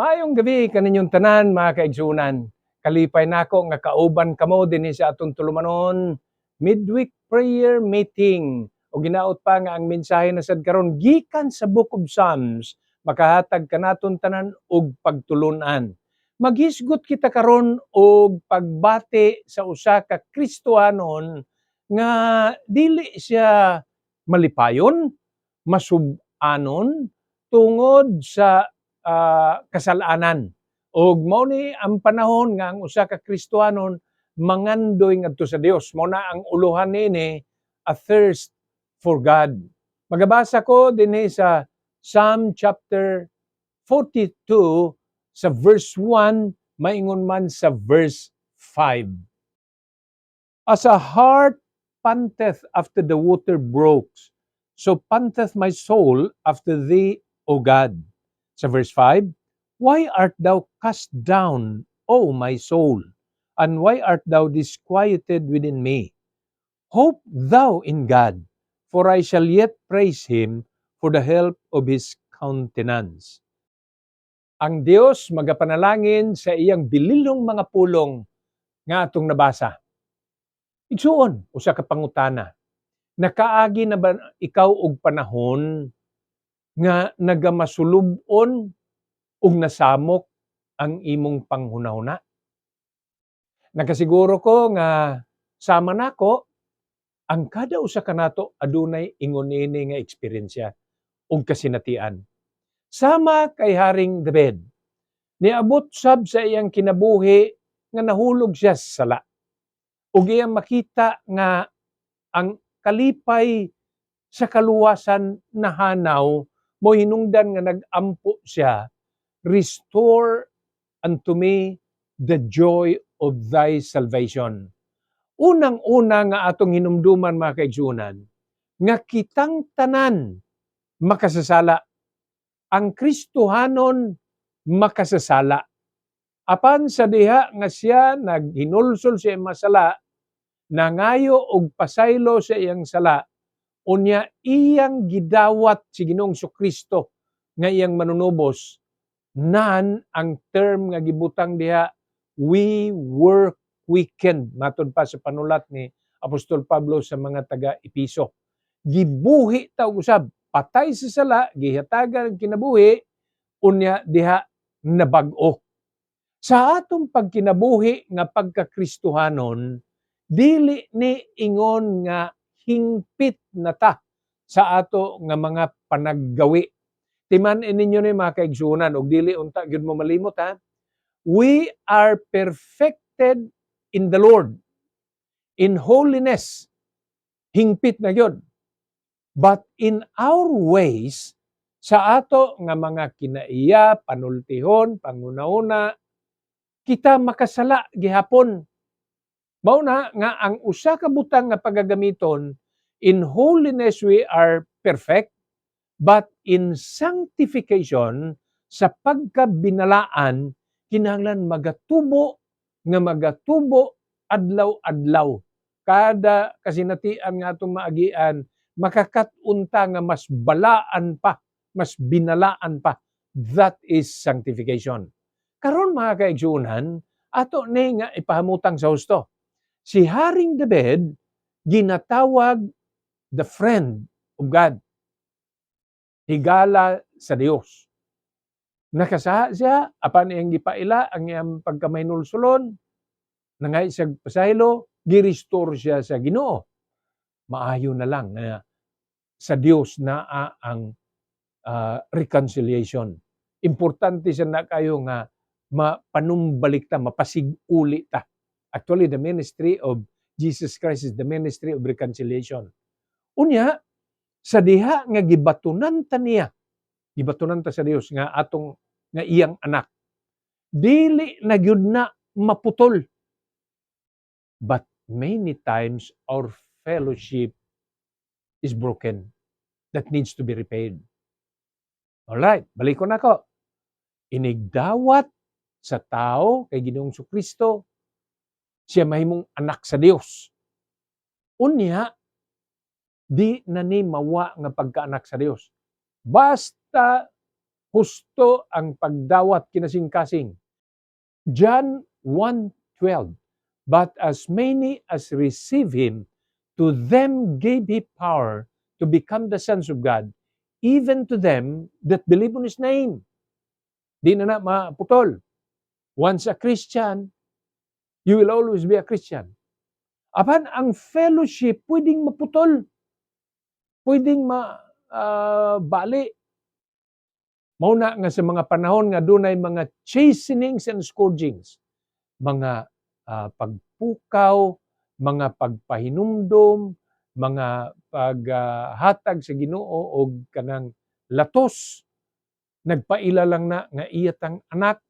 Maayong gabi kaninyong tanan mga kaigsunan. Kalipay nako nga kauban kamo dinhi sa atong tulumanon midweek prayer meeting. O ginaot pa nga ang mensahe na sad karon gikan sa Book of Psalms makahatag kanaton tanan og pagtulunan. Maghisgot kita karon og pagbati sa usa ka Kristohanon nga dili siya malipayon, masub-anon tungod sa kasalanan. Og mao ni ang panahon nga ang usa ka Kristohanon mangandoy ngadto sa Dios. Mao na ang uluhan niini, a thirst for God. Magabasa ko dinhi sa Psalm chapter 42 sa verse 1 maingon man sa verse 5. As a hart panteth after the water brooks, so panteth my soul after thee, O God. Sa verse 5, why art thou cast down, O my soul? And why art thou disquieted within me? Hope thou in God, for I shall yet praise Him for the help of His countenance. Ang Dios magapanalangin sa iyang bililong mga pulong nga atong nabasa. Igsuon, usa ka pangutana. Nakaagi na ba ikaw og panahon nga nagamasulubon ug nasamok ang imong panghunahuna? Nakasiguro ko nga sama nako ang kada usa kanato adunay ingon ini nga eksperyensya ug kasinatian. Sama kay Haring David, niabot sab sa iyang kinabuhi nga nahulog siya sa sala. Ug iyang makita nga ang kalipay sa kaluwasan nahanaw mo hinungdan nga nag-ampo siya, restore unto me the joy of thy salvation. Unang-una nga atong hinumduman mga kaigsunan, nga kitang tanan makasasala. Ang Kristohanon makasasala. Apan sa diha nga siya naghinulsol sa iyang masala, nangayo og pasaylo sa iyang sala, unya iyang gidawat si Ginoong Kristo nga iyang manunubos. Nan ang term nga gibutang diha, we were quickened. Matod pa sa panulat ni Apostol Pablo sa mga taga-Episo. Gibuhi ta usab, patay sa sala, gihatagan ang kinabuhi, unya diha nabag-o. Sa atong pagkinabuhi nga pagka-Kristohanon, dili ni ingon nga hingpit na ta sa ato nga mga panaggawi. Timan ninyo ni mga kaigsunan og dili unta gyud mo malimot ha. We are perfected in the Lord in holiness. Hingpit na gyud. But in our ways, sa ato nga mga kinaiya, panultihon, pangunahuna, kita makasala gihapon. Mao na nga ang usa ka butang nga pagagamiton, in holiness we are perfect, but in sanctification, sa pagkabinalaan, kinahanglan magatubo adlaw-adlaw. Kada kasinatian nga atong maagian, makakat-unta nga mas balaan pa, mas binalaan pa. That is sanctification. Karon mga kaigsunan, ato ni nga ipahamutang sa husto. Si Haring David, ginatawag the friend of God. Higala sa Dios. Nakasaha siya, apan iyang gipaila, ang iyang pagkamahinulsulon, nangay siya pasaylo, girestore siya sa Ginoo. Maayo na lang sa Dios na ang reconciliation. Importante siya na kayo nga mapanumbalik ta, mapasig-uli ta. Actually, the ministry of Jesus Christ is the ministry of reconciliation. Unya, sa diha nga gibatunan ta niya, gibatunan ta sa Dios nga atong nga iyang anak. Dili na gyud na maputol. But many times our fellowship is broken. That needs to be repaired. Alright, balik ko na ko. Inigdawat sa tao kay Ginoong Kristo, siya mahimong anak sa Dios. Unya, di na ni mawa nga pagkaanak sa Dios. Basta husto ang pagdawat kinasing-kasing. John 1:12, but as many as receive him, to them gave he power to become the sons of God, even to them that believe on his name. Di na maputol. Once a Christian, you will always be a Christian. Apan ang fellowship pwedeng maputol, pwedeng bali. Mauna nga sa mga panahon nga dunay mga chastenings and scourgings, mga pagpukaw, mga pagpahinumdom, mga paghatag sa Ginoo og kanang latos, nagpaila lang na nga iya tang anak,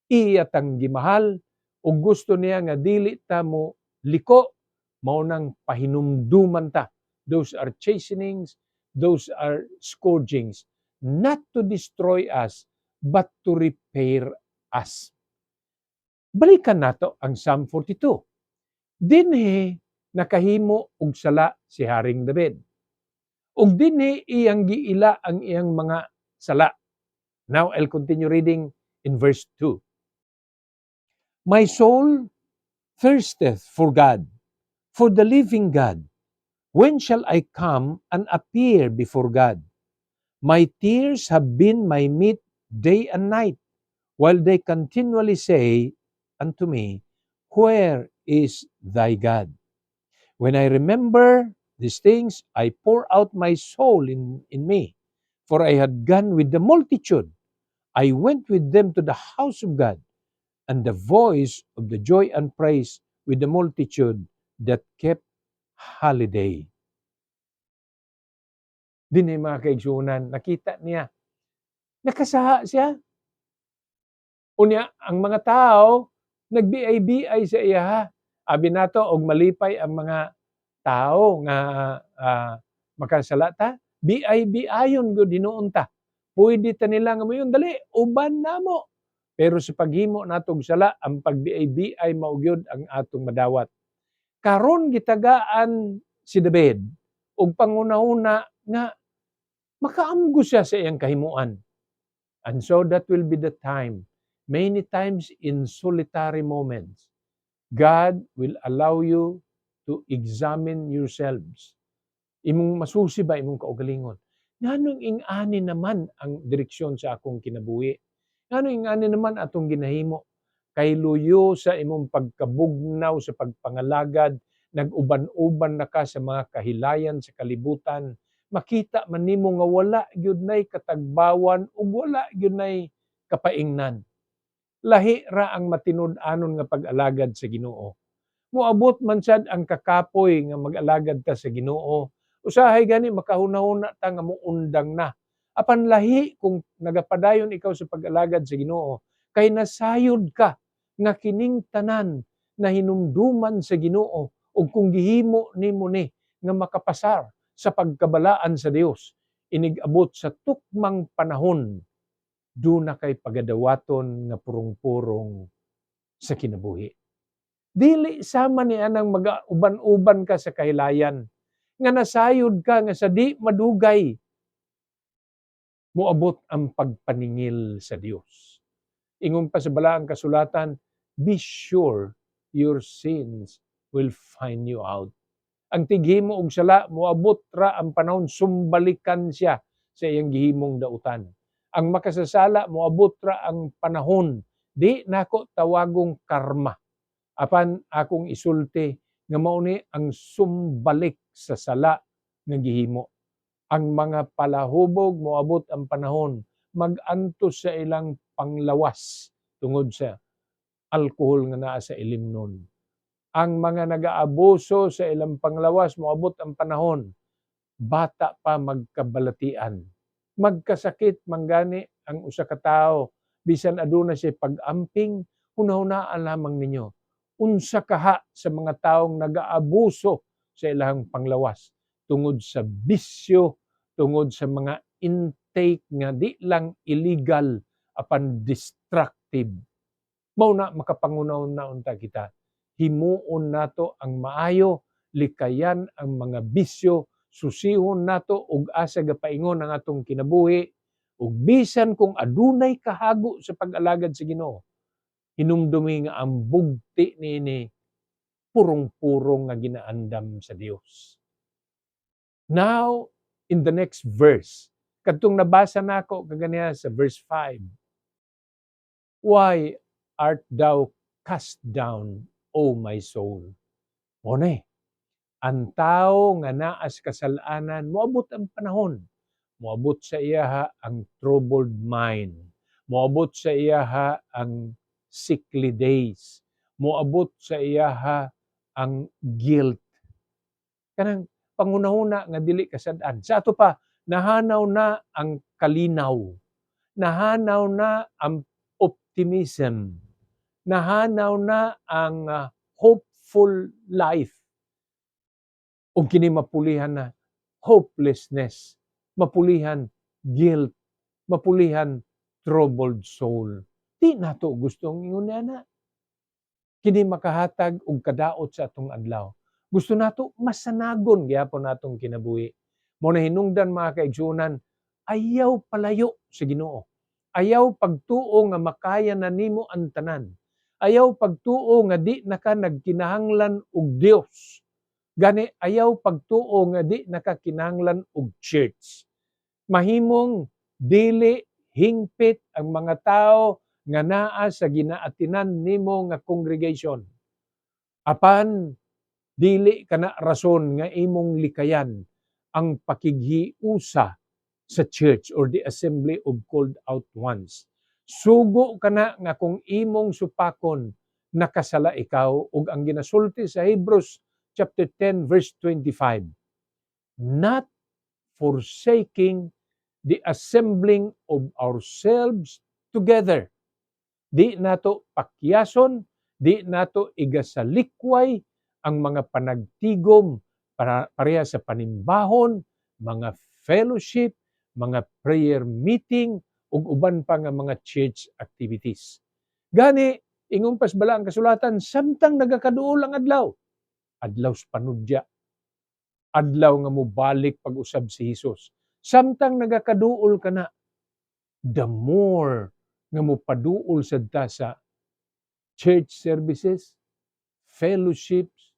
iya tang gimahal, ug gusto niya nga dili ta mo liko, mao nang pahinumduman ta. Those are chastenings, those are scourgings, not to destroy us, but to repair us. Balikan nato ang Psalm 42. Dinhi nakahimo og sala si Haring David. Ug dinhi iyang giila ang iyang mga sala. Now I'll continue reading in verse 2. My soul thirsteth for God, for the living God. When shall I come and appear before God? My tears have been my meat day and night, while they continually say unto me, where is thy God? When I remember these things, I pour out my soul in me. For I had gone with the multitude. I went with them to the house of God, and the voice of the joy and praise with the multitude that kept holiday. Din ay mga kaigsunan, nakita niya, nakasaha siya. Unya, ang mga tao, nagbiay-biay sa iya. Abi nato, og malipay ang mga tao nga makasalata, biay-biayon gud hinuon ta. Pwede ta nila nga mayon, dali, uban namo. Pero sa paghimo natong sala, ang pagbiay-biay mao gyud ang atong madawat. Karon gitagaan si David og pangunahuna nga makaamgo siya sa iyang kahimuan. And so that will be the time. Many times in solitary moments, God will allow you to examine yourselves. Imong masusi ba imong kaugalingon? Nganong ing-ani naman ang direksyon sa akong kinabuhi? Nganong ing-ani naman atong ginahimo? Kay luyo sa imong pagkabugnaw sa pagpangalagad, nag-uban-uban na ka sa mga kahilayan sa kalibutan, makita man nimo nga wala gyud nay katagbawan ug wala gyud nay kapaingnan. Lahi ra ang matinud-anon nga pag-alagad sa Ginoo. Moabot man sad ang kakapoy nga mag-alagad ta sa Ginoo. Usahay gani makahuna-huna ta nga muundang na. Apan lahi kung nagapadayon ikaw sa pag-alagad sa Ginoo, kay nasayod ka nga kining tanan na hinumduman sa Ginoo ug kung gihimo nimo ni nga makapasar sa pagkabalaan sa Dios, inig-abot sa tukmang panahon, duna kay pagadawaton nga purong-purong sa kinabuhi. Dili sama ni anang mag-uban-uban ka sa kahilayan, nga nasayod ka nga sa di madugay, moabot ang pagpaningil sa Dios. Ingon pa sa balaang kasulatan, be sure your sins will find you out. Ang tighimo og sala, moabot ra ang panahon sumbalikan siya sa iyang gihimong dautan. Ang makasasala, moabot ra ang panahon, di nako tawagong karma. Apan akong isulti nga mao ni ang sumbalik sa sala nga gihimo. Ang mga palahubog, moabot ang panahon, mag-antos sa ilang panglawas tungod sa alkohol nga naa sa ilimnon. Ang mga nagaabuso sa ilang panglawas, moabot ang panahon, bata pa magkabalatian. Magkasakit manggani ang usa ka tawo, bisan aduna siya pag-amping, hunahunaan lamang ninyo. Unsa kaha sa mga taong nagaabuso sa ilang panglawas tungod sa bisyo, tungod sa mga intake nga di lang illegal apan destructive. Mao na makapangunaw-naon ta kita. Himuon nato ang maayo, likayan ang mga bisyo, susihon nato og asa gapaingon ang atong kinabuhi, ug bisan kung adunay kahago sa pag-alagad sa Ginoo, hinumdumi nga ang bugti niini purong-purong nga ginaandam sa Dios. Now, in the next verse, kadtong nabasa nako kaganiya sa verse 5, why art thou cast down, O my soul? O na ang tao nga naas kasalanan, moabot ang panahon. Moabot sa iyaha ang troubled mind. Moabot sa iyaha ang sickly days. Moabot sa iyaha ang guilt. Kanang pangunahuna nga dili kasad-an. Sa ato pa, nahanaw na ang kalinaw. Nahanaw na ang optimism. Nahanaw na ang hopeful life. O kini mapulihan na hopelessness, mapulihan guilt, mapulihan troubled soul. Di nato gustong ingon na kini makahatag og kadaot sa atong adlaw. Gusto nato masanagon gyapon natong kinabuhi. Mo na hinungdan mga kaigsunan, ayaw palayo sa Ginoo. Ayaw pagtuo nga makaya na nimo ang tanan. Ayaw pagtuo nga di na ka nagkinahanglan og Dios. Gani ayaw pagtuo nga di nakakinahanglan og church. Mahimong dili hingpit ang mga tao nga naa sa ginaatinan nimo nga congregation. Apan dili kana rason nga imong likayan ang pakighiusa sa church or the assembly of called out ones. Sugo kana nga kung imong supakon nakasala ikaw ug ang ginasulti sa Hebrews chapter 10 verse 25, not forsaking the assembling of ourselves together. Di nato pakyason, di nato igasalikway ang mga panagtigom pareha sa panimbahon, mga fellowship, mga prayer meeting, ug uban pa nga mga church activities. Gani, ingon pas bala ang kasulatan, samtang nagakaduol ang adlaw sa panudya, adlaw nga mobalik pag-usab si Hesus. Samtang nagakaduol ka na, the more nga mopaduol sadta sa church services, fellowships,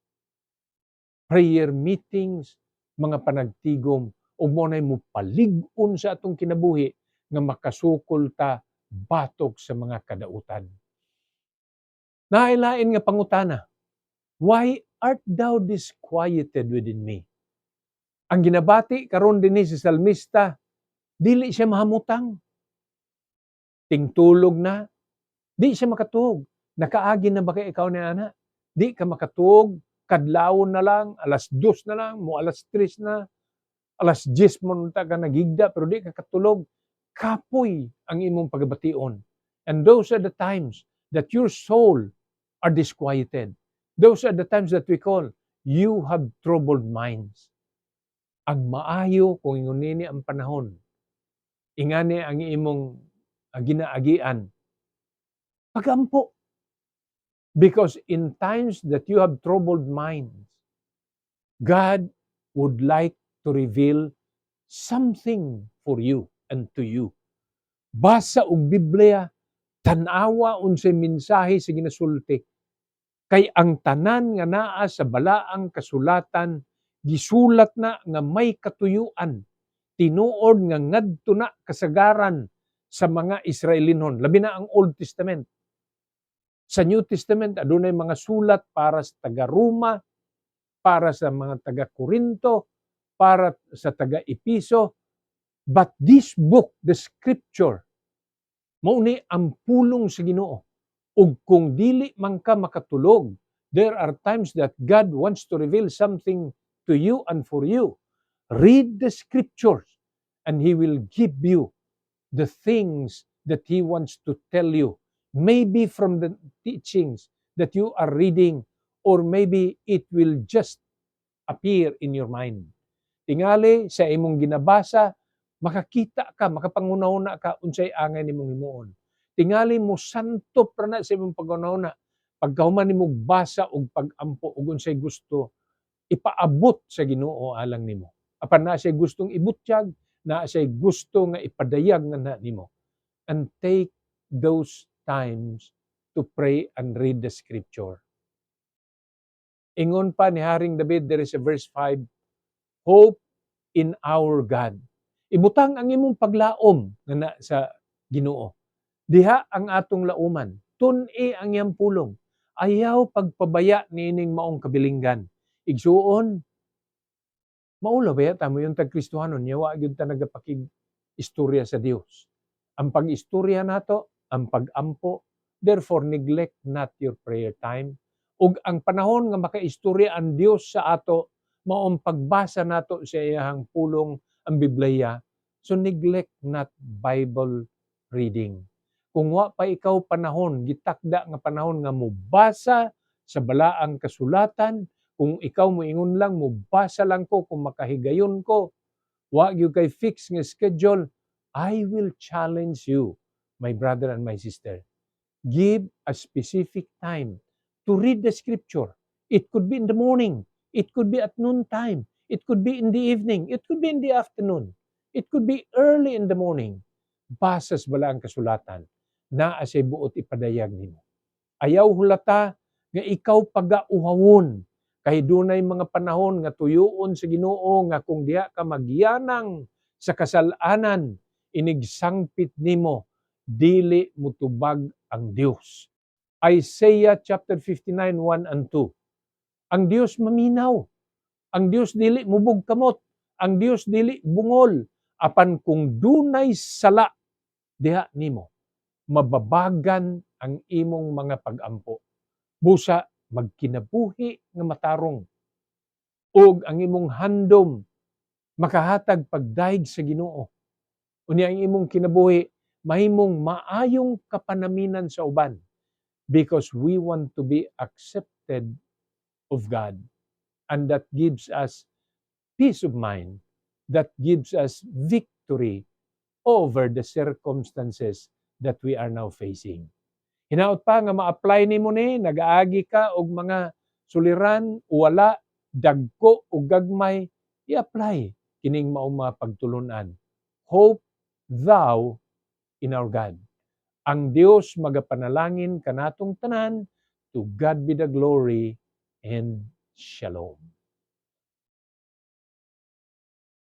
prayer meetings, mga panagtigom, ug mo nay mopalig-on sa atong kinabuhi nga makasukol ta batok sa mga kadautan. Nailain nga pangutana, why art thou disquieted within me? Ang ginabati karon dinhi si salmista, dili siya mahamutang. Tingtulog na, di siya makatuog. Nakaagi na ba kay ikaw ni ana? Di ka makatuog, kadlawon na lang, alas 2 na lang, mo alas 3 na, alas 10 mo ka nagigda, pero di ka katulog. Kapoy ang imong pagbation. And those are the times that your soul are disquieted. Those are the times that we call, you have troubled minds. Ang maayo kung ingon nini ang panahon, ingani ang imong ginaagian, pagampo. Because in times that you have troubled minds, God would like to reveal something for you and to you. Basa og Biblia, tan-awa unsay mensahe sa ginasulti. Kay ang tanan nga naa sa balaang kasulatan, gisulat na nga may katuyuan, tinuod nga ngadto na kasagaran sa mga Israelinon, labi na ang Old Testament. Sa New Testament, adunay mga sulat para sa taga-Roma, para sa mga taga-Korinto, para sa taga-Episo. But this book, the scripture, mao ni ang pulong sa Ginoo. Ug kung dili man ka makatulog, there are times that God wants to reveal something to you and for you. Read the scriptures and He will give you the things that He wants to tell you. Maybe from the teachings that you are reading, or maybe it will just appear in your mind. Tingali sa imong ginabasa, makakita ka, makapangunahuna ka unsay angay nimong himuon. Tingali mo santo pra na sa imong pagkunahuna. Pagkahuman nimo basa og pag-ampo og unsay gusto, ipaabot sa Ginoo alang nimo. Apan na siya gustong ibutyag, na say gusto nga ipadayag nga nimo. And take those times to pray and read the scripture. Ingon pa ni Haring David, there is a verse 5, hope in our God. Ibutang ang imong paglaom nga sa Ginoo. Diha ang atong lauman. Tun-i ang iyang pulong. Ayaw pagpabaya niining maong kabilinggan. Igsuon, maula ba tamo yung tag-Kristohanon, yawa gyud ta nagapakig istorya sa Dios. Ang pag-istorya nato, ang pag-ampo, therefore neglect not your prayer time. Ug ang panahon nga makaistorya ang Dios sa ato, maong pagbasa nato sa iyang pulong ang Biblia, so neglect not Bible reading. Kung wa pa ikaw panahon, gitakda nga panahon nga mubasa sa balaang kasulatan, kung ikaw moingon lang, mubasa lang ko, kung makahigayon ko, wa gyud kay fix nga schedule, I will challenge you, my brother and my sister. Give a specific time to read the scripture. It could be in the morning. It could be at noontime. It could be in the evening. It could be in the afternoon. It could be early in the morning. Basa sa balaang kasulatan na asay buot ipadayag nimo. Ayaw hulata nga ikaw pagauhawon kay dunay mga panahon nga tuyoon sa Ginoo nga kung diha ka magyanang sa kasalanan inigsangpit nimo dili mutubag ang Dios. Isaiah chapter 59:1 and 2. Ang Dios maminaw. Ang Dios dili mubog kamot. Ang Dios dili bungol. Apan kung dunay sala diha nimo, mababagan ang imong mga pag-ampo. Busa magkinabuhi nga matarong. Og ang imong handom makahatag pagdaig sa Ginoo. Unya ang imong kinabuhi mahimong maayong kapanaminan sa uban because we want to be accepted of God, and that gives us peace of mind, that gives us victory over the circumstances that we are now facing. Hinaot pa nga ma-apply nimo ni, nagaagi ka og mga suliran, wala, dagko o gagmay, i-apply kining maong mga pagtulunan. Hope thou in our God. Ang Dios magapanalangin kanatong tanan, to God be the glory and shalom.